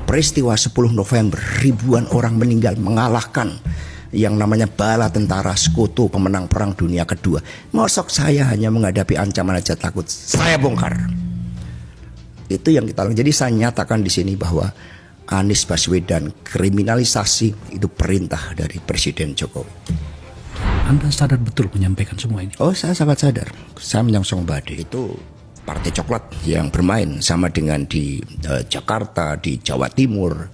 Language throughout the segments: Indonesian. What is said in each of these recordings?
peristiwa 10 November, ribuan orang meninggal mengalahkan yang namanya bala tentara sekutu pemenang Perang Dunia Kedua. Mosok saya hanya menghadapi ancaman aja takut, saya bongkar. Itu yang kita lakukan. Jadi saya nyatakan di sini bahwa Anies Baswedan kriminalisasi itu perintah dari Presiden Jokowi. Anda sadar betul menyampaikan semua ini? Oh, saya sangat sadar. Saya menyongsong badai. Itu Partai Coklat yang bermain sama dengan di Jakarta, di Jawa Timur,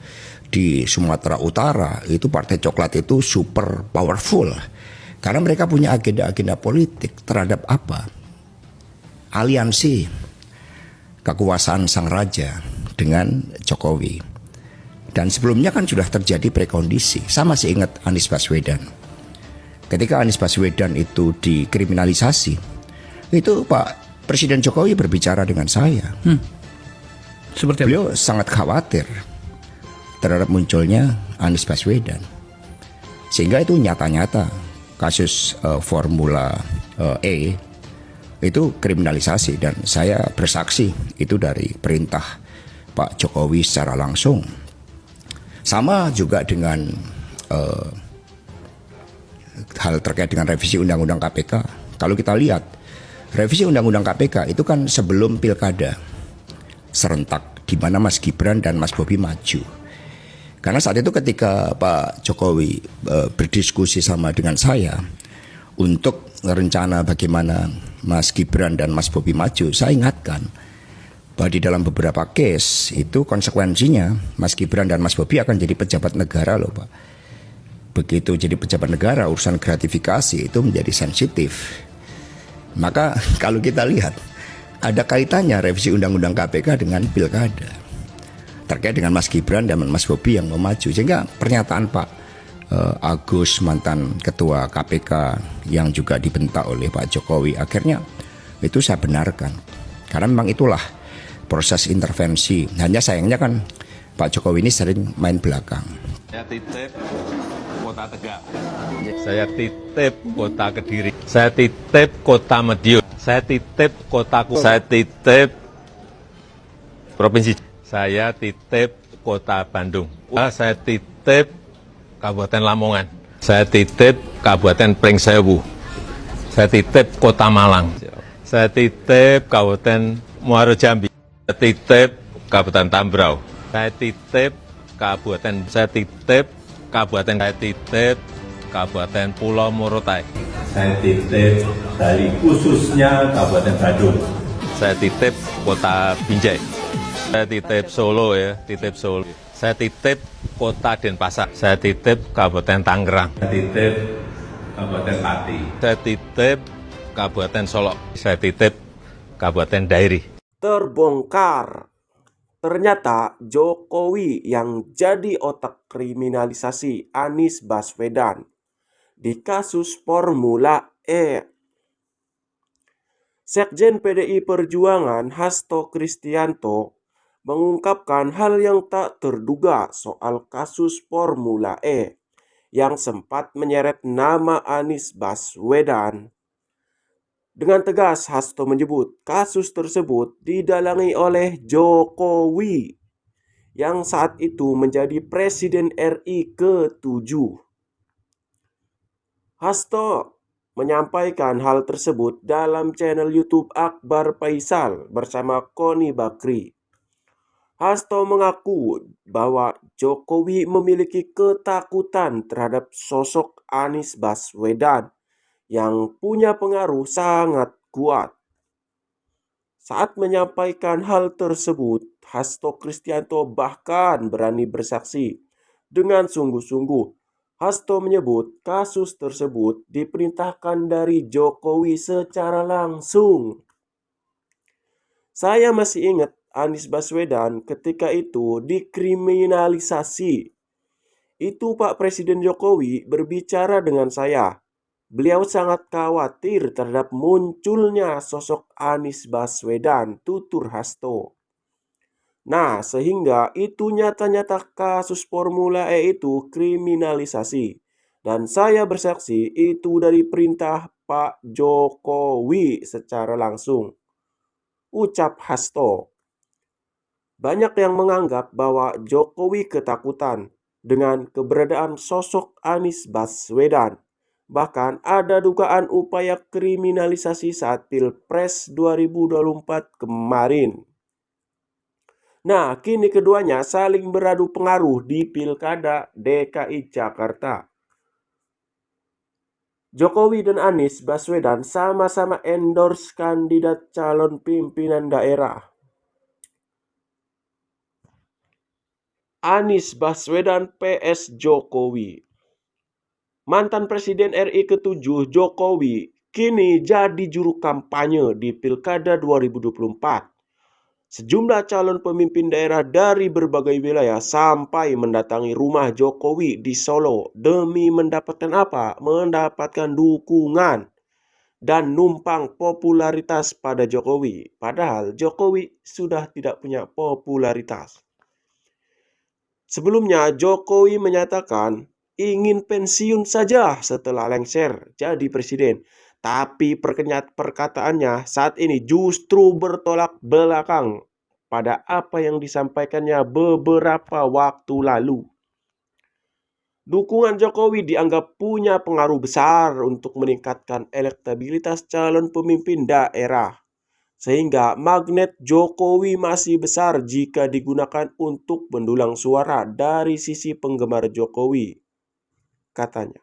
di Sumatera Utara. Itu Partai Coklat itu super powerful. Karena mereka punya agenda-agenda politik terhadap apa? Aliansi kekuasaan sang raja dengan Jokowi. Dan sebelumnya kan sudah terjadi prekondisi. Saya masih ingat Anies Baswedan. Ketika Anies Baswedan itu dikriminalisasi, itu Pak Presiden Jokowi berbicara dengan saya. Seperti apa? Beliau sangat khawatir terhadap munculnya Anies Baswedan. Sehingga itu nyata-nyata kasus Formula E itu kriminalisasi, dan saya bersaksi itu dari perintah Pak Jokowi secara langsung. Sama juga dengan hal terkait dengan revisi Undang-Undang KPK. Kalau kita lihat, revisi Undang-Undang KPK itu kan sebelum pilkada serentak di mana Mas Gibran dan Mas Bobi maju. Karena saat itu ketika Pak Jokowi berdiskusi sama dengan saya untuk rencana bagaimana Mas Gibran dan Mas Bobi maju, saya ingatkan bahwa di dalam beberapa case itu konsekuensinya Mas Gibran dan Mas Bobi akan jadi pejabat negara loh Pak. Begitu jadi pejabat negara, urusan gratifikasi itu menjadi sensitif. Maka kalau kita lihat, ada kaitannya revisi Undang-Undang KPK dengan pilkada terkait dengan Mas Gibran dan Mas Bobi yang mau maju. Sehingga pernyataan Pak Agus, mantan ketua KPK yang juga dibentak oleh Pak Jokowi, akhirnya itu saya benarkan. Karena memang itulah proses intervensi. Hanya sayangnya kan Pak Jokowi ini sering main belakang. Saya titip Kota Tegal, saya titip Kota Kediri, saya titip Kota Madiun, saya titip Kotaku, saya titip Provinsi, saya titip Kota Bandung, saya titip Kabupaten Lamongan, saya titip Kabupaten Pringsewu, saya titip Kota Malang, saya titip Kabupaten Muaro Jambi, saya titip Kabupaten Tambrau, saya titip Kabupaten, saya titip Kabupaten, saya titip Kabupaten Pulau Morotai, saya titip Bali, khususnya Kabupaten Badung, saya titip Kota Binjai, saya titip Solo ya, titip Solo, saya titip Kota Denpasar, saya titip Kabupaten Tangerang, saya titip Kabupaten Pati, saya titip Kabupaten Solok, saya titip Kabupaten Dairi. Terbongkar. Ternyata Jokowi yang jadi otak kriminalisasi Anies Baswedan di kasus Formula E. Sekjen PDI Perjuangan Hasto Kristianto mengungkapkan hal yang tak terduga soal kasus Formula E yang sempat menyeret nama Anies Baswedan. Dengan tegas, Hasto menyebut kasus tersebut didalangi oleh Jokowi yang saat itu menjadi Presiden RI ke-7. Hasto menyampaikan hal tersebut dalam channel YouTube Akbar Faisal bersama Koni Bakri. Hasto mengaku bahwa Jokowi memiliki ketakutan terhadap sosok Anies Baswedan yang punya pengaruh sangat kuat. Saat menyampaikan hal tersebut, Hasto Kristianto bahkan berani bersaksi dengan sungguh-sungguh. Hasto menyebut kasus tersebut diperintahkan dari Jokowi secara langsung. Saya masih ingat Anies Baswedan ketika itu dikriminalisasi. Itu Pak Presiden Jokowi berbicara dengan saya. Beliau sangat khawatir terhadap munculnya sosok Anies Baswedan, tutur Hasto. Nah, sehingga itu nyata-nyata kasus Formula E itu kriminalisasi. Dan saya bersaksi itu dari perintah Pak Jokowi secara langsung. Ucap Hasto. Banyak yang menganggap bahwa Jokowi ketakutan dengan keberadaan sosok Anies Baswedan. Bahkan ada dugaan upaya kriminalisasi saat Pilpres 2024 kemarin. Nah, kini keduanya saling beradu pengaruh di Pilkada DKI Jakarta. Jokowi dan Anies Baswedan sama-sama endorse kandidat calon pimpinan daerah. Anies Baswedan PS Jokowi. Mantan Presiden RI ke-7 Jokowi kini jadi juru kampanye di Pilkada 2024. Sejumlah calon pemimpin daerah dari berbagai wilayah sampai mendatangi rumah Jokowi di Solo demi mendapatkan apa? Mendapatkan dukungan dan numpang popularitas pada Jokowi. Padahal Jokowi sudah tidak punya popularitas. Sebelumnya Jokowi menyatakan ingin pensiun saja setelah lengser jadi presiden. Tapi perkataannya saat ini justru bertolak belakang pada apa yang disampaikannya beberapa waktu lalu. Dukungan Jokowi dianggap punya pengaruh besar untuk meningkatkan elektabilitas calon pemimpin daerah. Sehingga magnet Jokowi masih besar jika digunakan untuk mendulang suara dari sisi penggemar Jokowi, katanya.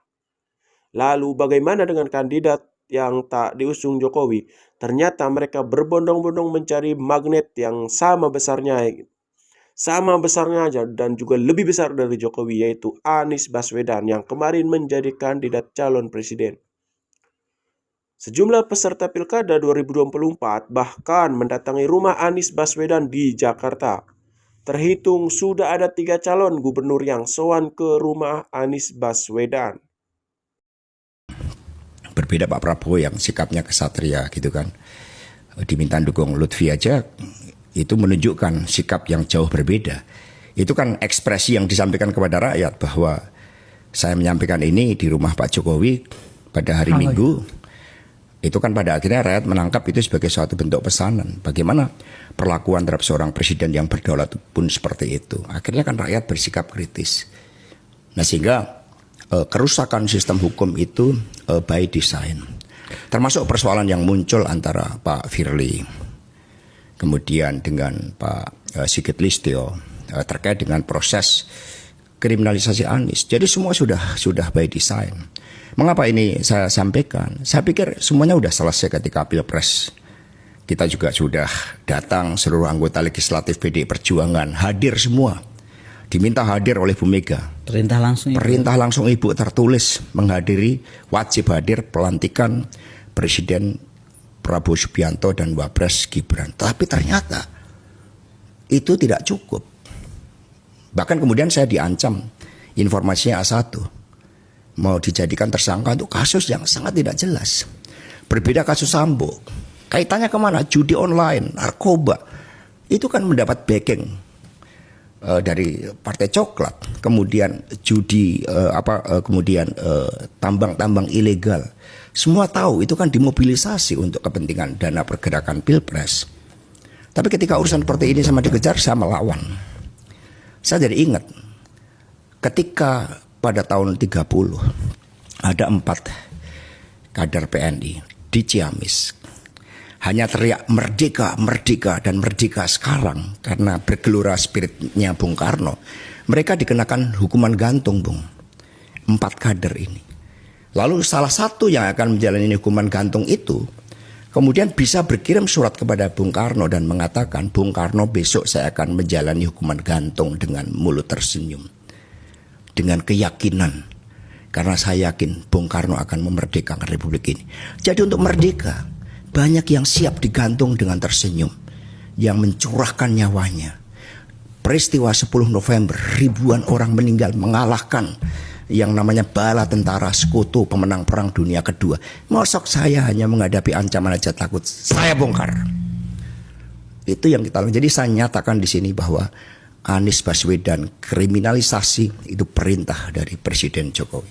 Lalu bagaimana dengan kandidat yang tak diusung Jokowi? Ternyata mereka berbondong-bondong mencari magnet yang sama besarnya aja dan juga lebih besar dari Jokowi, yaitu Anies Baswedan yang kemarin menjadi kandidat calon presiden. Sejumlah peserta Pilkada 2024 bahkan mendatangi rumah Anies Baswedan di Jakarta. Terhitung sudah ada 3 calon gubernur yang sowan ke rumah Anies Baswedan. Berbeda Pak Prabowo yang sikapnya kesatria gitu kan. Diminta dukung Lutfi aja itu menunjukkan sikap yang jauh berbeda. Itu kan ekspresi yang disampaikan kepada rakyat bahwa saya menyampaikan ini di rumah Pak Jokowi pada hari Minggu. Itu kan pada akhirnya rakyat menangkap itu sebagai suatu bentuk pesanan. Bagaimana perlakuan terhadap seorang presiden yang berdaulat pun seperti itu. Akhirnya kan rakyat bersikap kritis. Nah sehingga kerusakan sistem hukum itu by design. Termasuk persoalan yang muncul antara Pak Firly, kemudian dengan Pak Sigit Listio terkait dengan proses kriminalisasi Anies. Jadi semua sudah by design. Mengapa ini saya sampaikan? Saya pikir semuanya sudah selesai ketika Pilpres. Kita juga sudah datang seluruh anggota legislatif PDI Perjuangan hadir semua. Diminta hadir oleh Bu Mega. Perintah langsung Ibu tertulis menghadiri, wajib hadir pelantikan Presiden Prabowo Subianto dan Wapres Gibran. Tapi ternyata itu tidak cukup. Bahkan kemudian saya diancam informasinya A1. Mau dijadikan tersangka untuk kasus yang sangat tidak jelas. Berbeda kasus Sambo. Kaitannya kemana? Judi online, narkoba. Itu kan mendapat backing dari Partai Coklat. Kemudian judi, tambang-tambang ilegal. Semua tahu itu kan dimobilisasi untuk kepentingan dana pergerakan Pilpres. Tapi ketika urusan seperti ini sama dikejar, saya melawan. Saya jadi ingat ketika pada tahun 30 ada 4 kader PNI di Ciamis. Hanya teriak merdeka, merdeka dan merdeka sekarang karena bergelora spiritnya Bung Karno. Mereka dikenakan hukuman gantung, Bung. 4 kader ini. Lalu salah satu yang akan menjalani hukuman gantung itu kemudian bisa berkirim surat kepada Bung Karno dan mengatakan, Bung Karno besok saya akan menjalani hukuman gantung dengan mulut tersenyum. Dengan keyakinan, karena saya yakin Bung Karno akan memerdekakan Republik ini. Jadi untuk merdeka, banyak yang siap digantung dengan tersenyum, yang mencurahkan nyawanya. Peristiwa 10 November, ribuan orang meninggal mengalahkan yang namanya bala tentara sekutu pemenang Perang Dunia Kedua. Mosok saya hanya menghadapi ancaman aja takut, saya bongkar. Itu yang kita lakukan. Jadi saya nyatakan di sini bahwa Anies Baswedan kriminalisasi itu perintah dari Presiden Jokowi.